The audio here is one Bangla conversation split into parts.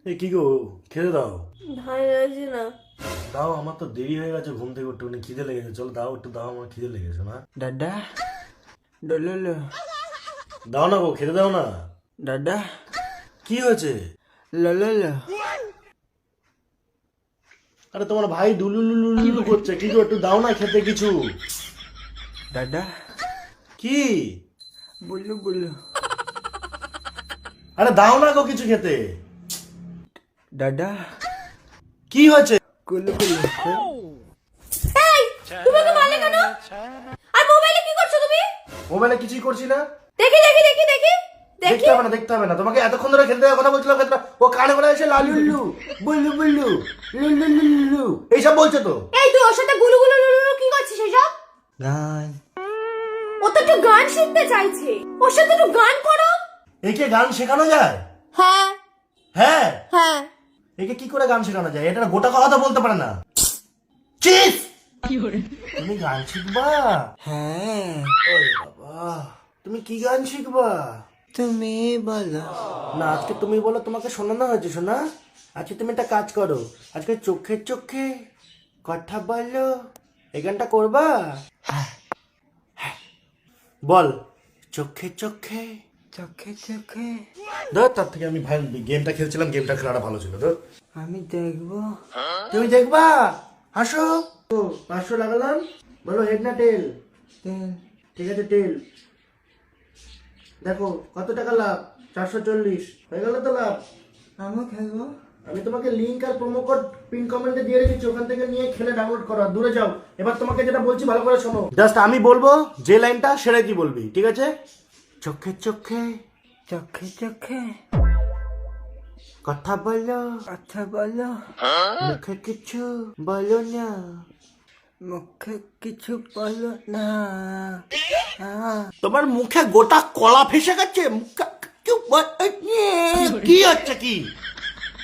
এ কি গো, খেতে দাও। ভাই আছি না। দাও, আমার তো দেরি হয়ে গেছে, ঘুম থেকে একটুখানি খিদে লেগেছে। চলো দাও, একটু দাও, আমার খিদে লেগেছে না। দাদা ডললো দাও না গো, খেতে দাও না। দাদা কি হয়েছে? লললো আরে তোমার ভাই ডুলুলুলুলু করছে, কি গো একটু দাও না খেতে কিছু। দাদা কি? বললো বললো আরে দাও না গো কিছু খেতে। দাদা কি হয়েছে? কুলু কুলু এই তুমি ওকে মারলে কেন? আর মোবাইলে কি করছো তুমি? মোবাইলে কিছুই করছি না। দেখি দেখি দেখি দেখি দেখি। দেখতে হবে না, দেখতে হবে না। তোমাকে এতক্ষণ ধরে খেলতে দেওয়ার কথা বলছিলাম, খেতে ও কানে করে এসে লালুল্লু বুল্লু বুল্লু লুলুলুলু এইসব বলছে তো। এই তুই ওর সাথে গুলু গুলু লুলু কি করছিস এসব? গান ও তো একটু গান শিখতে চাইছে, ওর সাথে একটু গান করো। একে গান শেখানো যায়? হ্যাঁ হ্যাঁ, হ্যাঁ। একে কি করে গান শেখানো যায়? এটা গোটা কথা তো বলতে পারে না। চিস, তুমি গান শিখবা? হ্যাঁ ওরে বাবা, তুমি কি গান শিখবা? তুমি বলো না, আজকে তুমি বলো, তোমাকে শোনানো হয়েছে শোনা। আজকে তুমি একটা কাজ করো, আজকে চোখে চোখে কথা বলো, এই গানটা করবা? বল, চোখে চোখে। চোখে চোখে ধর, তার থেকে আমি ভাই গেমটা খেলছিলাম, গেমটা খেলাটা ভালো ছিল। ধর, আমি দেখবো তুমি দেখবা? হাসো তো, 500 লাগালাম। বলো হেড না টেল? তেল ঠিক আছে, টেল। দেখো কত টাকা লাভ, 440 হয়ে গেল তো লাভ। আমি খেলবো আমি তোমাকে লিংক আর প্রোমো কোড পিন কমেন্টে দিয়ে রেখেছি, ওখান থেকে নিয়ে খেলে ডাউনলোড করো। আর দূরে যাও। এবার তোমাকে যেটা বলছি ভালো করে শোনো। জাস্ট আমি বলবো যে লাইনটা সেটাই কি বলবি, ঠিক আছে? চোখে চোখে চোখে চোখে কথা বলো, কথা বলো মুখে কিছু বলো না। মুখে কিছু বলো না তোমার মুখে গোটা কলা ফেসে গেছে, কি হচ্ছে কি?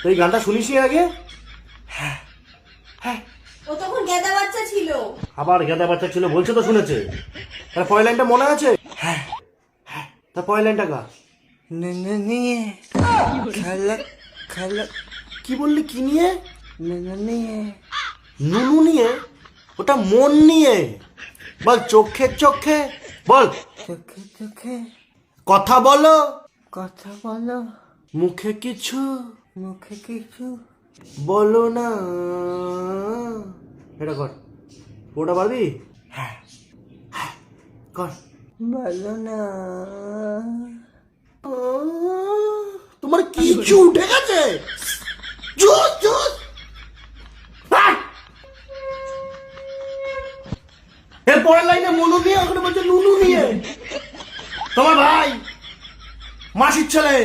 তুই গানটা শুনিস আগে? ও তখন গেদা বাচ্চা ছিল। আবার গেদা বাচ্চা ছিল বলছে তো, শুনেছে। তার পরের লাইনটা মনে আছে? হ্যাঁ, তার পরের লাইনটা গা। নুনু নিয়ে খেলা খেলা কি বললি, কি নিয়ে? নুনু নিয়ে নুনু নিয়ে? ওটা মন নিয়ে। বল, চোখে চোখে বল, চোখে চোখে কথা বলো, কথা বলো মুখে কিছু মুখে কিছু বলো না। এটা কর, ওটা পারবি? হ্যাঁ, কর। বলো না তোমার কিছু উঠে গেছে। জোস জোস। এর পরের লাইনে মনু নিয়ে, ওখানে বলছে নুনু নিয়ে। তোমার ভাই মাসির ছেলে